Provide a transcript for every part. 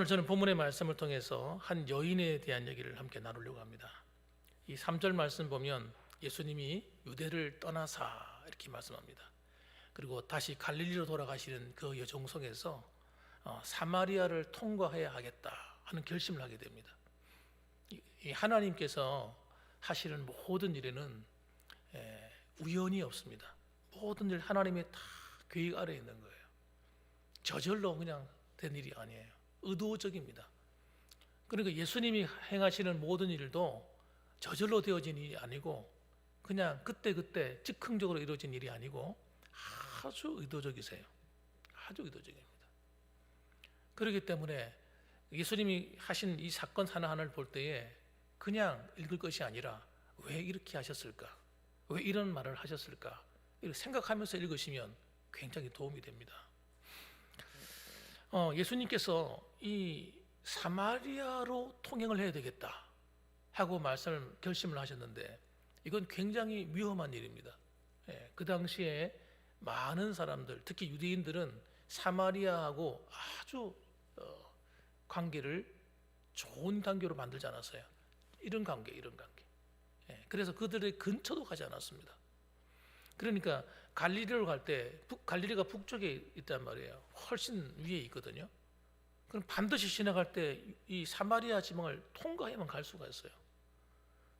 오늘 저는 본문의 말씀을 통해서 한 여인에 대한 얘기를 함께 나누려고 합니다. 이 3절 말씀 보면 예수님이 유대를 떠나사 이렇게 말씀합니다. 그리고 다시 갈릴리로 돌아가시는 그 여정 속에서 사마리아를 통과해야 하겠다 하는 결심을 하게 됩니다. 이 하나님께서 하시는 모든 일에는 우연이 없습니다. 모든 일 하나님의 다 계획 아래에 있는 거예요. 저절로 그냥 된 일이 아니에요. 의도적입니다. 그러니까 예수님이 행하시는 모든 일도 저절로 되어진 일이 아니고 그냥 그때그때 즉흥적으로 이루어진 일이 아니고 아주 의도적이세요. 아주 의도적입니다. 그렇기 때문에 예수님이 하신 이 사건 하나하나를 볼 때에 그냥 읽을 것이 아니라 왜 이렇게 하셨을까? 왜 이런 말을 하셨을까? 이렇게 생각하면서 읽으시면 굉장히 도움이 됩니다. 예수님께서 이 사마리아로 통행을 해야 되겠다 하고 결심을 하셨는데 이건 굉장히 위험한 일입니다. 그 당시에 많은 사람들, 특히 유대인들은 사마리아하고 아주 관계를 좋은 관계로 만들지 않았어요. 이런 관계. 그래서 그들의 근처도 가지 않았습니다. 그러니까 갈릴리로 갈 때 갈릴리가 북쪽에 있단 말이에요. 훨씬 위에 있거든요. 그럼 반드시 지나갈 때 이 사마리아 지방을 통과해만 갈 수가 있어요.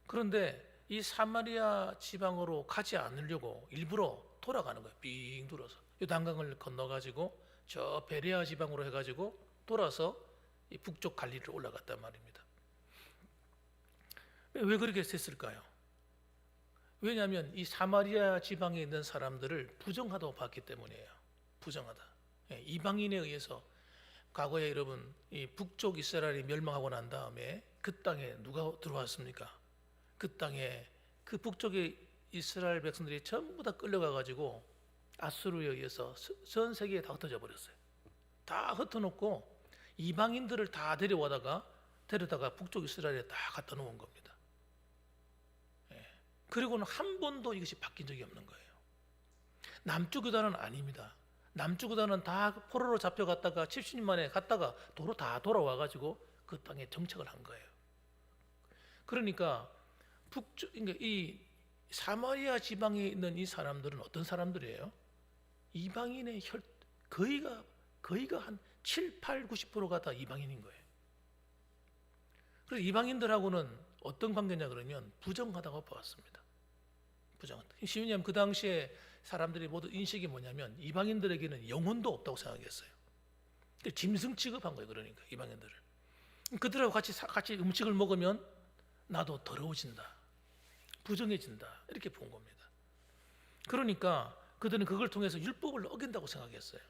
그런데 이 사마리아 지방으로 가지 않으려고 일부러 돌아가는 거예요. 삥 둘러서 요단강을 건너가지고 저 베레아 지방으로 해가지고 돌아서 이 북쪽 갈릴리로 올라갔단 말입니다. 왜 그렇게 했을까요? 왜냐하면 이 사마리아 지방에 있는 사람들을 부정하다고 봤기 때문이에요. 부정하다. 이방인에 의해서 과거에 여러분 이 북쪽 이스라엘이 멸망하고 난 다음에 그 땅에 누가 들어왔습니까? 그 땅에 그 북쪽의 이스라엘 백성들이 전부 다 끌려가 가지고 아수르에 의해서 전 세계에 다 흩어져 버렸어요. 다 흩어놓고 이방인들을 다 데려다가 북쪽 이스라엘에 다 갖다 놓은 겁니다. 그리고는 한 번도 이것이 바뀐 적이 없는 거예요. 남쪽 유다는 아닙니다. 남쪽 유다는 다 포로로 잡혀갔다가 70년 만에 갔다가 도로 다 돌아와가지고 그 땅에 정착을 한 거예요. 그러니까 이 사마리아 지방에 있는 이 사람들은 어떤 사람들이에요? 이방인의 거의가 한 7, 8, 90%가 다 이방인인 거예요. 그래서 이방인들하고는 어떤 관계냐 그러면 부정하다고 보았습니다. 부정하다. 왜냐하면 그 당시에 사람들이 모두 인식이 뭐냐면 이방인들에게는 영혼도 없다고 생각했어요. 짐승 취급한 거예요. 그러니까 이방인들을 그들하고 같이 음식을 먹으면 나도 더러워진다, 부정해진다 이렇게 본 겁니다. 그러니까 그들은 그걸 통해서 율법을 어긴다고 생각했어요.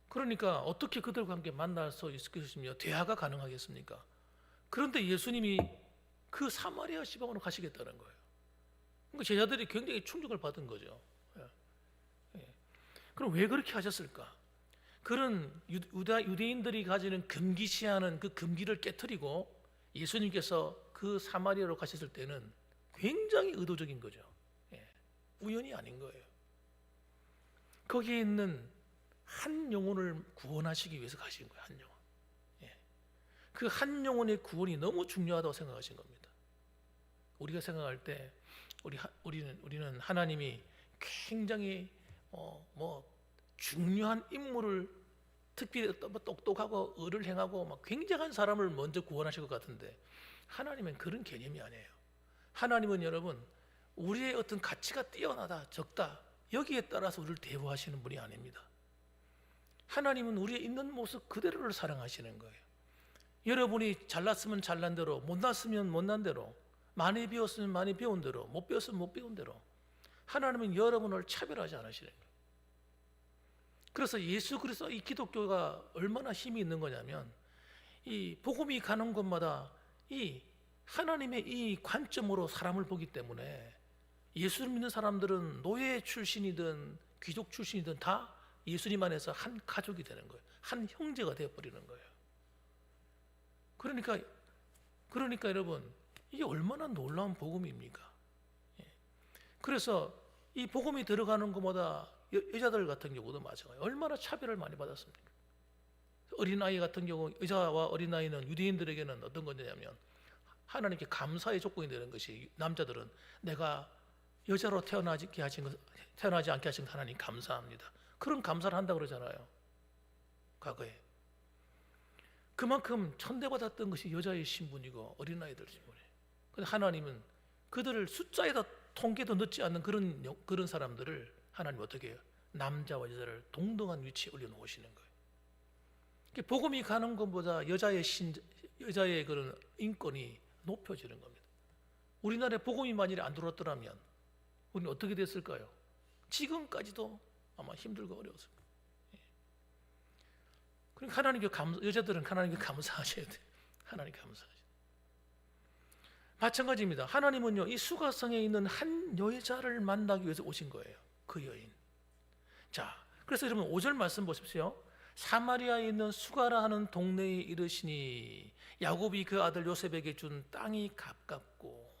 그러니까 어떻게 그들과 함께 만날 수 있겠으며 대화가 가능하겠습니까? 그런데 예수님이 그 사마리아 지방으로 가시겠다는 거예요. 그러니까 제자들이 굉장히 충격을 받은 거죠. 그럼 왜 그렇게 하셨을까? 그런 유대인들이 가지는 금기시하는 그 금기를 깨뜨리고 예수님께서 그 사마리아로 가셨을 때는 굉장히 의도적인 거죠. 우연이 아닌 거예요. 거기에 있는 한 영혼을 구원하시기 위해서 가신 거예요. 한 영혼. 그 한 영혼의 구원이 너무 중요하다고 생각하신 겁니다. 우리가 생각할 때 우리는 하나님이 굉장히 중요한 인물을 특별히 똑똑하고 의를 행하고 막 굉장한 사람을 먼저 구원하실 것 같은데 하나님은 그런 개념이 아니에요. 하나님은 여러분 우리의 어떤 가치가 뛰어나다 적다 여기에 따라서 우리를 대우하시는 분이 아닙니다. 하나님은 우리의 있는 모습 그대로를 사랑하시는 거예요. 여러분이 잘났으면 잘난 대로, 못났으면 못난 대로, 많이 배웠으면 많이 배운 대로, 못 배웠으면 못 배운 대로 하나님은 여러분을 차별하지 않으시는 거예요. 그래서 예수 그리스도 이 기독교가 얼마나 힘이 있는 거냐면 이 복음이 가는 곳마다 이 하나님의 이 관점으로 사람을 보기 때문에 예수를 믿는 사람들은 노예 출신이든 귀족 출신이든 다 예수님 안에서 한 가족이 되는 거예요. 한 형제가 되어버리는 거예요. 그러니까 여러분 이게 얼마나 놀라운 복음입니까? 그래서 이 복음이 들어가는 것마다 여자들 같은 경우도 마찬가지예요. 얼마나 차별을 많이 받았습니까? 어린아이 같은 경우, 여자와 어린아이는 유대인들에게는 어떤 거냐면 하나님께 감사의 조건이 되는 것이, 남자들은 내가 여자로 태어나지 않게 하신 하나님 감사합니다. 그런 감사를 한다고 그러잖아요. 과거에 그만큼 천대받았던 것이 여자의 신분이고 어린아이들 신분이에요. 근데 하나님은 그들을 숫자에다 통계도 넣지 않는 그런 사람들을 하나님 어떻게 해요? 남자와 여자를 동등한 위치에 올려놓으시는 거예요. 복음이 가는 것보다 여자의 그런 인권이 높여지는 겁니다. 우리나라에 복음이 만일에 안 들어왔더라면 우리는 어떻게 됐을까요? 지금까지도 아마 힘들고 어려웠을 거예요. 그러니까 여자들은 하나님께 감사하셔야 돼요. 하나님께 감사하셔야 돼요. 마찬가지입니다. 하나님은요, 이 수가성에 있는 한 여자를 만나기 위해서 오신 거예요. 그 여인. 자, 그래서 여러분 5절 말씀 보십시오. 사마리아에 있는 수가라 하는 동네에 이르시니 야곱이 그 아들 요셉에게 준 땅이 가깝고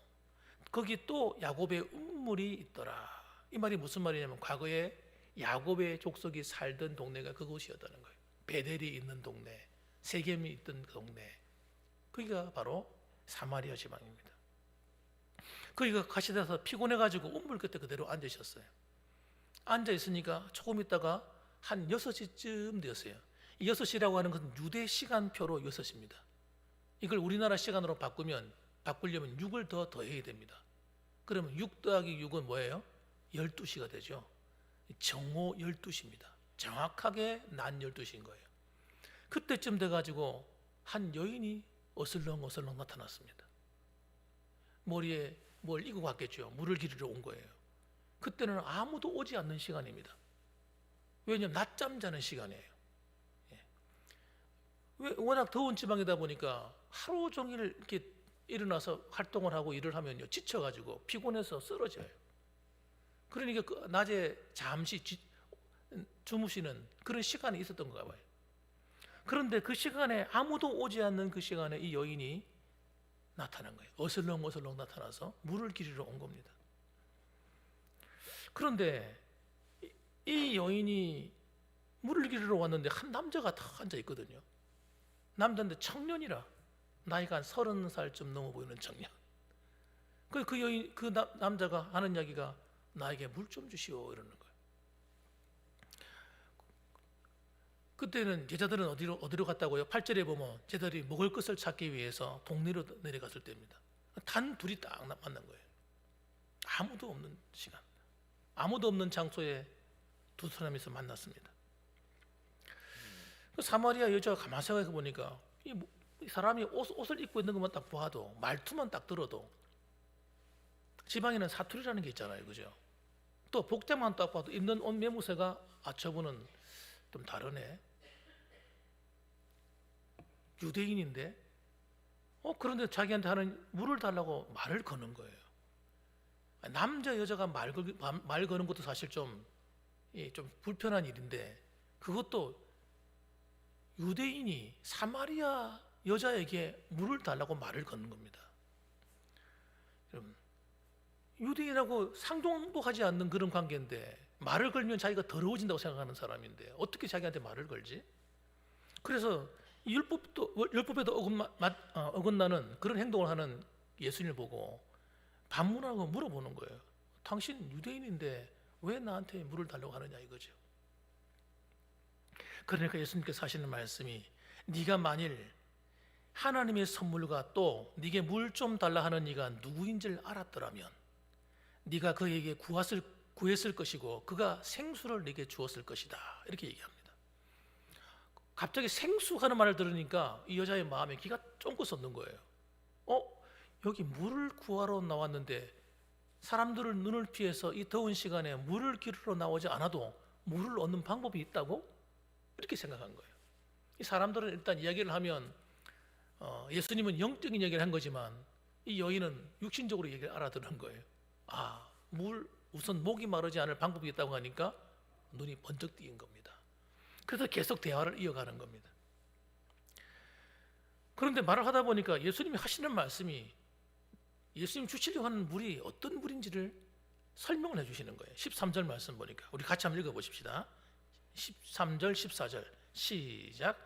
거기 또 야곱의 운물이 있더라. 이 말이 무슨 말이냐면 과거에 야곱의 족속이 살던 동네가 그곳이었다는 거예요. 베델이 있는 동네, 세겜이 있던 동네, 거기가 바로 사마리아 지방입니다. 거기가 가시다가 피곤해가지고 운물 끝에 그대로 앉으셨어요. 앉아있으니까 조금 있다가 한 6시쯤 되었어요. 이 6시라고 하는 것은 유대 시간표로 6시입니다. 이걸 우리나라 시간으로 바꾸려면 6을 더 더해야 됩니다. 그러면 6 더하기 6은 뭐예요? 12시가 되죠. 정오 12시입니다. 정확하게 낮 12시인 거예요. 그때쯤 돼가지고 한 여인이 어슬렁어슬렁 나타났습니다. 머리에 뭘 이고 갔겠죠. 물을 기르러 온 거예요. 그때는 아무도 오지 않는 시간입니다. 왜냐하면 낮잠 자는 시간이에요. 워낙 더운 지방이다 보니까 하루 종일 이렇게 일어나서 활동을 하고 일을 하면요, 지쳐가지고 피곤해서 쓰러져요. 그러니까 그 낮에 잠시 주무시는 그런 시간이 있었던 가 봐요. 그런데 그 시간에 아무도 오지 않는 그 시간에 이 여인이 나타난 거예요. 어슬렁어슬렁 나타나서 물을 기르러 온 겁니다. 그런데 이 여인이 물을 기르러 왔는데 한 남자가 딱 앉아 있거든요. 남자인데 청년이라, 나이가 한 30살쯤 넘어 보이는 청년. 그 남자가 하는 이야기가 나에게 물 좀 주시오 이러는 거예요. 그때는 제자들은 어디로 갔다고요? 8절에 보면 제자들이 먹을 것을 찾기 위해서 동네로 내려갔을 때입니다. 단 둘이 딱 만난 거예요. 아무도 없는 시간, 아무도 없는 장소에 두 사람이서 만났습니다. 사마리아 여자가 가만히 생각해 보니까 이 사람이 옷을 입고 있는 것만 딱 봐도, 말투만 딱 들어도, 지방에는 사투리라는 게 있잖아요, 그죠? 또 복장만 딱 봐도 입는 옷 매무새가 저분은 좀 다르네. 유대인인데, 그런데 자기한테 하는 물을 달라고 말을 거는 거예요. 남자 여자가 말 거는 것도 사실 좀 불편한 일인데, 그것도 유대인이 사마리아 여자에게 물을 달라고 말을 거는 겁니다. 여러분, 유대인하고 상종도 하지 않는 그런 관계인데 말을 걸면 자기가 더러워진다고 생각하는 사람인데 어떻게 자기한테 말을 걸지? 그래서 율법에도 어긋나는 그런 행동을 하는 예수님을 보고 반문하고 물어보는 거예요. 당신 유대인인데 왜 나한테 물을 달라고 하느냐 이거죠. 그러니까 예수님께서 하시는 말씀이, 네가 만일 하나님의 선물과 또 네게 물 좀 달라 하는 이가 누구인 줄 알았더라면 네가 그에게 구했을 것이고 그가 생수를 네게 주었을 것이다, 이렇게 얘기합니다. 갑자기 생수하는 말을 들으니까 이 여자의 마음에 기가 쫑긋 솟는 거예요. 여기 물을 구하러 나왔는데 사람들을 눈을 피해서 이 더운 시간에 물을 기르러 나오지 않아도 물을 얻는 방법이 있다고? 이렇게 생각한 거예요. 이 사람들은 일단 이야기를 하면 예수님은 영적인 얘기를 한 거지만 이 여인은 육신적으로 얘기를 알아듣는 거예요. 우선 목이 마르지 않을 방법이 있다고 하니까 눈이 번쩍 띄인 겁니다. 그래서 계속 대화를 이어가는 겁니다. 그런데 말을 하다 보니까 예수님이 하시는 말씀이, 예수님이 주시려고 하는 물이 어떤 물인지를 설명을 해주시는 거예요. 13절 말씀 보니까 우리 같이 한번 읽어보십시다. 13절 14절 시작.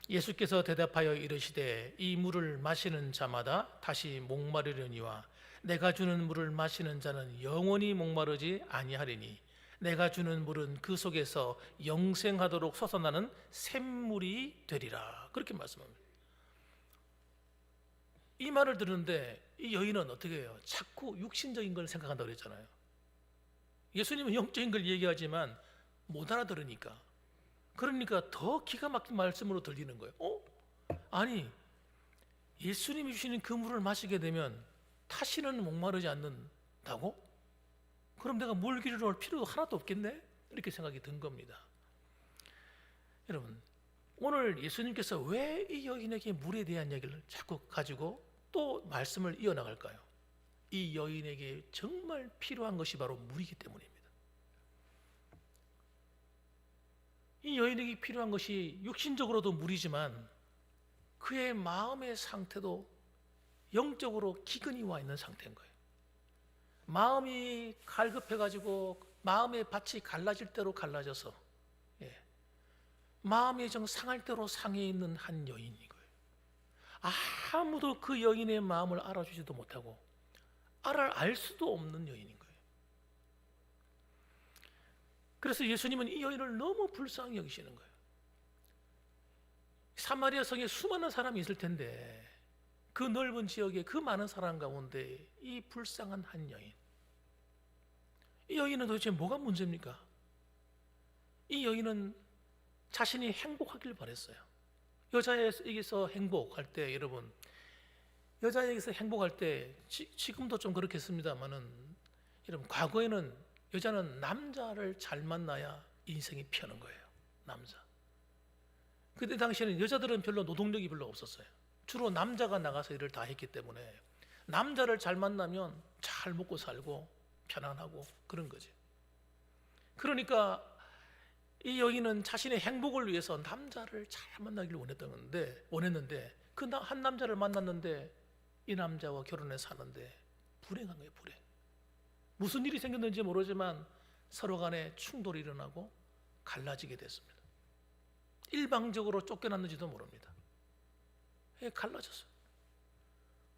예수께서 대답하여 이르시되 이 물을 마시는 자마다 다시 목마르려니와 내가 주는 물을 마시는 자는 영원히 목마르지 아니하리니 내가 주는 물은 그 속에서 영생하도록 솟아나는 샘물이 되리라. 그렇게 말씀합니다. 이 말을 들었는데 이 여인은 어떻게 해요? 자꾸 육신적인 걸 생각한다고 그랬잖아요. 예수님은 영적인 걸 얘기하지만 못 알아들으니까, 그러니까 더 기가 막힌 말씀으로 들리는 거예요. 아니, 예수님이 주시는 그 물을 마시게 되면 다시는 목마르지 않는다고? 그럼 내가 물 기르러 올 필요도 하나도 없겠네? 이렇게 생각이 든 겁니다. 여러분, 오늘 예수님께서 왜 이 여인에게 물에 대한 얘기를 자꾸 가지고 또 말씀을 이어나갈까요? 이 여인에게 정말 필요한 것이 바로 물이기 때문입니다. 이 여인에게 필요한 것이 육신적으로도 물이지만 그의 마음의 상태도 영적으로 기근이 와 있는 상태인 거예요. 마음이 갈급해가지고 마음의 밭이 갈라질 대로 갈라져서, 마음의 정 상할 대로 상해 있는 한 여인인 거예요. 아무도 그 여인의 마음을 알아주지도 못하고 알 수도 없는 여인인 거예요. 그래서 예수님은 이 여인을 너무 불쌍히 여기시는 거예요. 사마리아 성에 수많은 사람이 있을 텐데 그 넓은 지역에 그 많은 사람 가운데 이 불쌍한 한 여인, 이 여인은 도대체 뭐가 문제입니까? 이 여인은 자신이 행복하길 바랬어요. 여자에게서 행복할 때, 여러분, 여자에게서 행복할 때 지금도 좀 그렇겠습니다만은, 여러분, 과거에는 여자는 남자를 잘 만나야 인생이 피하는 거예요. 남자. 그때 당시에는 여자들은 별로 노동력이 별로 없었어요. 주로 남자가 나가서 일을 다 했기 때문에 남자를 잘 만나면 잘 먹고 살고 편안하고 그런 거지. 그러니까 이 여인은 자신의 행복을 위해서 남자를 잘 만나기를 원했는데 그 한 남자를 만났는데 이 남자와 결혼해서 사는데 불행한 거예요. 불행. 무슨 일이 생겼는지 모르지만 서로 간에 충돌이 일어나고 갈라지게 됐습니다. 일방적으로 쫓겨났는지도 모릅니다. 갈라졌어요.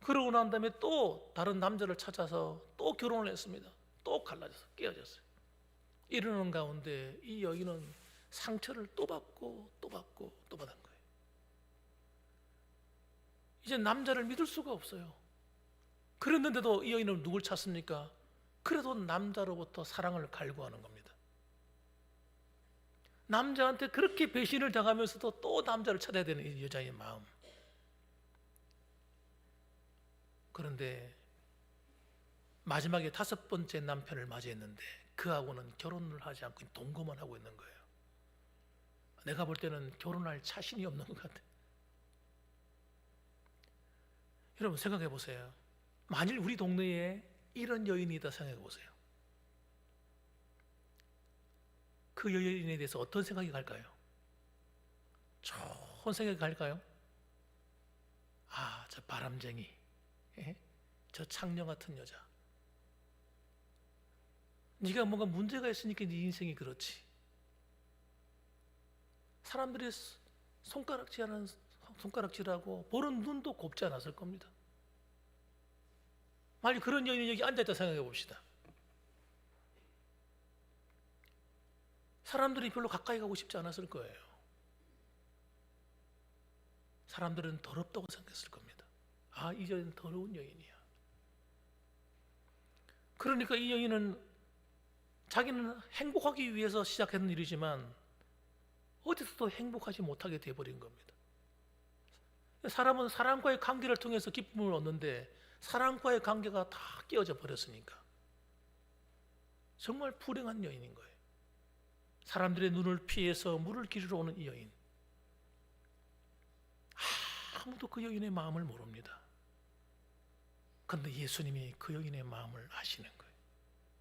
그러고 난 다음에 또 다른 남자를 찾아서 또 결혼을 했습니다. 또 갈라져서 깨어졌어요. 이러는 가운데 이 여인은 상처를 또 받고 또 받고 또 받은 거예요. 이제 남자를 믿을 수가 없어요. 그랬는데도 이 여인은 누굴 찾습니까? 그래도 남자로부터 사랑을 갈구하는 겁니다. 남자한테 그렇게 배신을 당하면서도 또 남자를 찾아야 되는 이 여자의 마음. 그런데 마지막에 5번째 남편을 맞이했는데 그하고는 결혼을 하지 않고 동거만 하고 있는 거예요. 내가 볼 때는 결혼할 자신이 없는 것 같아요. 여러분 생각해 보세요. 만일 우리 동네에 이런 여인이 있다 생각해 보세요. 그 여인에 대해서 어떤 생각이 갈까요? 좋은 생각이 갈까요? 저 바람쟁이, 저 창녀 같은 여자, 네가 뭔가 문제가 있으니까 네 인생이 그렇지. 사람들이 손가락질하고 보는 눈도 곱지 않았을 겁니다. 만약 그런 여인이 여기 앉아있다 생각해 봅시다. 사람들이 별로 가까이 가고 싶지 않았을 거예요. 사람들은 더럽다고 생각했을 겁니다. 이 여인은 더러운 여인이야. 그러니까 이 여인은 자기는 행복하기 위해서 시작했는 일이지만 어디서도 행복하지 못하게 되어버린 겁니다. 사람은 사람과의 관계를 통해서 기쁨을 얻는데 사람과의 관계가 다 깨어져 버렸으니까 정말 불행한 여인인 거예요. 사람들의 눈을 피해서 물을 기르러 오는 이 여인, 아무도 그 여인의 마음을 모릅니다. 그런데 예수님이 그 여인의 마음을 아시는 거예요.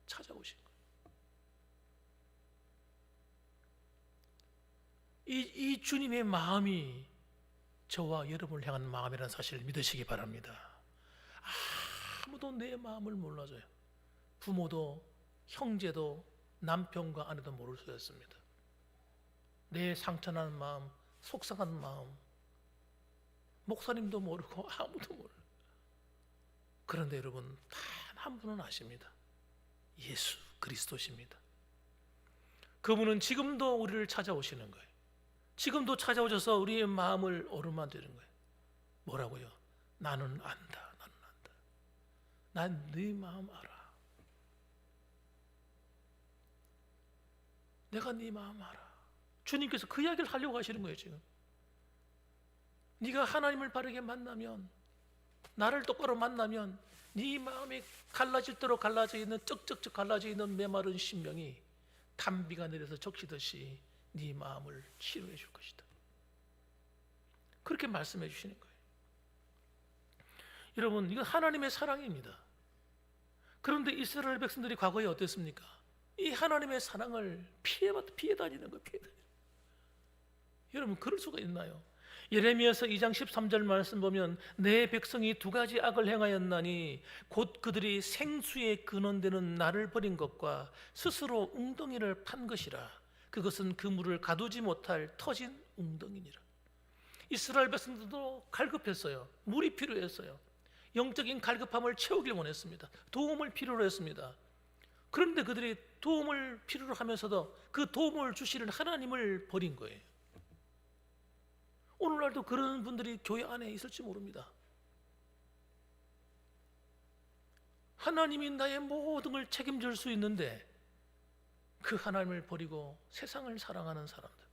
찾아오신 거예요. 이 주님의 마음이 저와 여러분을 향한 마음이라는 사실을 믿으시기 바랍니다. 아무도 내 마음을 몰라줘요. 부모도 형제도 남편과 아내도 모를 수 있습니다. 내 상처난 마음, 속상한 마음, 목사님도 모르고 아무도 모르고. 그런데 여러분, 단 한 분은 아십니다. 예수 그리스도십니다. 그분은 지금도 우리를 찾아오시는 거예요. 지금도 찾아오셔서 우리의 마음을 어루만지는 거예요. 뭐라고요? 나는 안다. 나는 안다. 난 네 마음 알아. 내가 네 마음 알아. 주님께서 그 이야기를 하려고 하시는 거예요. 지금 네가 하나님을 바르게 만나면, 나를 똑바로 만나면 네 마음이 갈라질 대로 갈라져 있는, 쩍쩍쩍 갈라져 있는 메마른 심령이 단비가 내려서 적시듯이 네 마음을 치료해 줄 것이다. 그렇게 말씀해 주시는 거예요. 여러분, 이건 하나님의 사랑입니다. 그런데 이스라엘 백성들이 과거에 어땠습니까? 이 하나님의 사랑을 피해 다니는 거예요. 피해 다니는. 여러분, 그럴 수가 있나요? 예레미야서 2장 13절 말씀 보면, 내 백성이 두 가지 악을 행하였나니 곧 그들이 생수의 근원되는 나를 버린 것과 스스로 웅덩이를 판 것이라. 그것은 그 물을 가두지 못할 터진 웅덩이니라. 이스라엘 백성들도 갈급했어요. 물이 필요했어요. 영적인 갈급함을 채우길 원했습니다. 도움을 필요로 했습니다. 그런데 그들이 도움을 필요로 하면서도 그 도움을 주시는 하나님을 버린 거예요. 오늘날도 그런 분들이 교회 안에 있을지 모릅니다. 하나님이 나의 모든 걸 책임질 수 있는데 그 하나님을 버리고 세상을 사랑하는 사람들,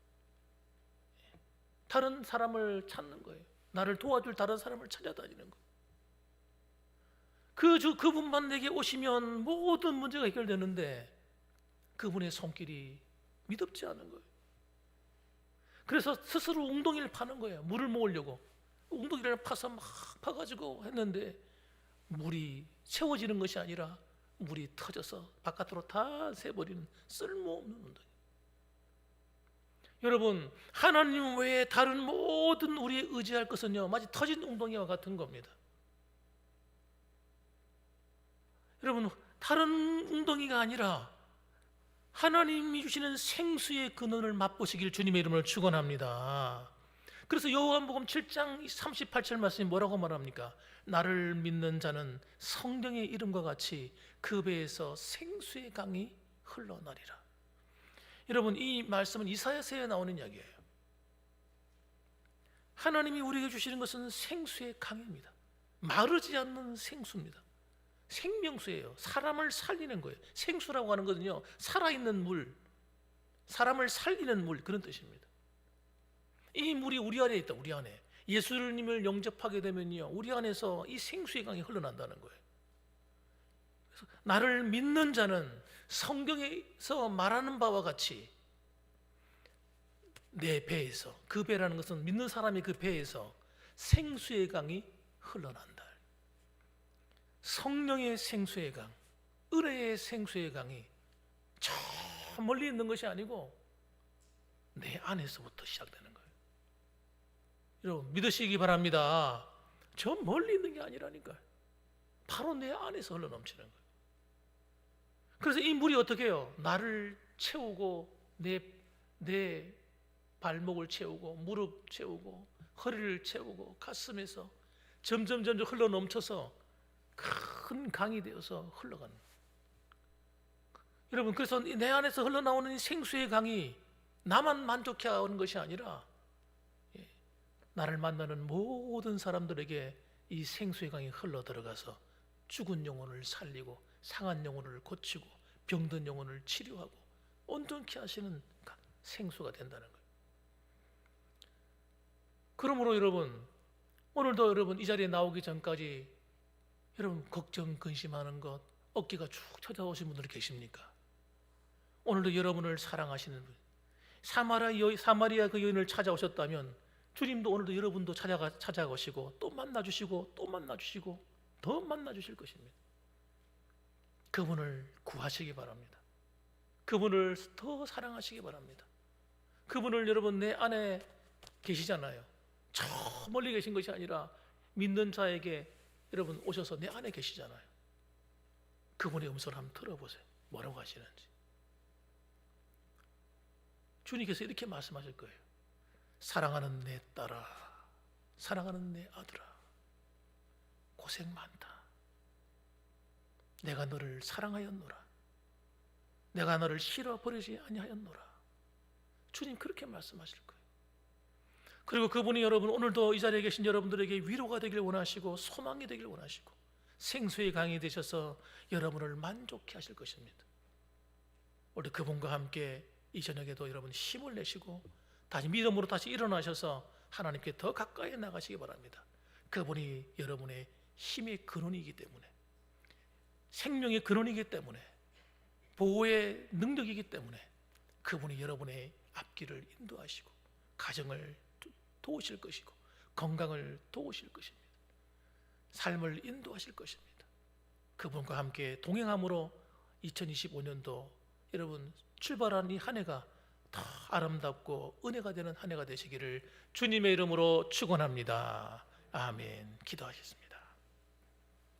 다른 사람을 찾는 거예요. 나를 도와줄 다른 사람을 찾아다니는 거예요. 그분만 내게 오시면 모든 문제가 해결되는데 그분의 손길이 미덥지 않은 거예요. 그래서 스스로 웅덩이를 파는 거예요. 물을 모으려고 웅덩이를 파서 막 파가지고 했는데 물이 채워지는 것이 아니라 물이 터져서 바깥으로 다 새버리는 쓸모없는 웅덩이. 여러분, 하나님 외에 다른 모든 우리 의지할 것은요, 마치 터진 웅덩이와 같은 겁니다. 여러분, 다른 웅덩이가 아니라 하나님이 주시는 생수의 근원을 맛보시길 주님의 이름으로 축원합니다. 그래서 요한복음 7장 38절 말씀이 뭐라고 말합니까? 나를 믿는 자는 성령의 이름과 같이 그 배에서 생수의 강이 흘러나리라. 여러분, 이 말씀은 이사야서에 나오는 이야기예요. 하나님이 우리에게 주시는 것은 생수의 강입니다. 마르지 않는 생수입니다. 생명수예요. 사람을 살리는 거예요. 생수라고 하는 것은요, 살아있는 물, 사람을 살리는 물, 그런 뜻입니다. 이 물이 우리 안에 있다. 우리 안에 예수님을 영접하게 되면요, 우리 안에서 이 생수의 강이 흘러난다는 거예요. 그래서 나를 믿는 자는 성경에서 말하는 바와 같이 내 배에서, 그 배라는 것은 믿는 사람이 그 배에서 생수의 강이 흘러난다. 성령의 생수의 강, 은혜의 생수의 강이 저 멀리 있는 것이 아니고 내 안에서부터 시작되는 거예요. 여러분, 믿으시기 바랍니다. 저 멀리 있는 게 아니라니까요. 바로 내 안에서 흘러넘치는 거예요. 그래서 이 물이 어떻게 해요? 나를 채우고 내 발목을 채우고 무릎 채우고 허리를 채우고 가슴에서 점점 흘러넘쳐서 큰 강이 되어서 흘러가는 거예요. 여러분, 그래서 내 안에서 흘러나오는 이 생수의 강이 나만 만족해 하는 것이 아니라 나를 만나는 모든 사람들에게 이 생수의 강이 흘러 들어가서 죽은 영혼을 살리고 상한 영혼을 고치고 병든 영혼을 치료하고 온전케 하시는 생수가 된다는 거예요. 그러므로 여러분, 오늘도 여러분 이 자리에 나오기 전까지 여러분 걱정, 근심하는 것, 어깨가 쭉 쳐다오신 분들이 계십니까? 오늘도 여러분을 사랑하시는 분, 사마리아 그 여인을 찾아오셨다면 주님도 오늘도 여러분도 찾아가시고 또 만나주시고 또 만나주시고 더 만나주실 것입니다. 그분을 구하시기 바랍니다. 그분을 더 사랑하시기 바랍니다. 그분을 여러분 내 안에 계시잖아요. 저 멀리 계신 것이 아니라 믿는 자에게 여러분 오셔서 내 안에 계시잖아요. 그분의 음성을 한번 들어보세요. 뭐라고 하시는지. 주님께서 이렇게 말씀하실 거예요. 사랑하는 내 딸아, 사랑하는 내 아들아, 고생 많다. 내가 너를 사랑하였노라. 내가 너를 싫어버리지 아니하였노라. 주님 그렇게 말씀하실 거예요. 그리고 그분이 여러분 오늘도 이 자리에 계신 여러분들에게 위로가 되길 원하시고 소망이 되길 원하시고 생수의 강이 되셔서 여러분을 만족해 하실 것입니다. 우리 그분과 함께 이 저녁에도 여러분 힘을 내시고 다시 믿음으로 다시 일어나셔서 하나님께 더 가까이 나가시기 바랍니다. 그분이 여러분의 힘의 근원이기 때문에, 생명의 근원이기 때문에, 보호의 능력이기 때문에 그분이 여러분의 앞길을 인도하시고 가정을 도우실 것이고 건강을 도우실 것입니다. 삶을 인도하실 것입니다. 그분과 함께 동행함으로 2025년도 여러분 출발한 이 한 해가 더 아름답고 은혜가 되는 한 해가 되시기를 주님의 이름으로 축원합니다. 아멘. 기도하겠습니다.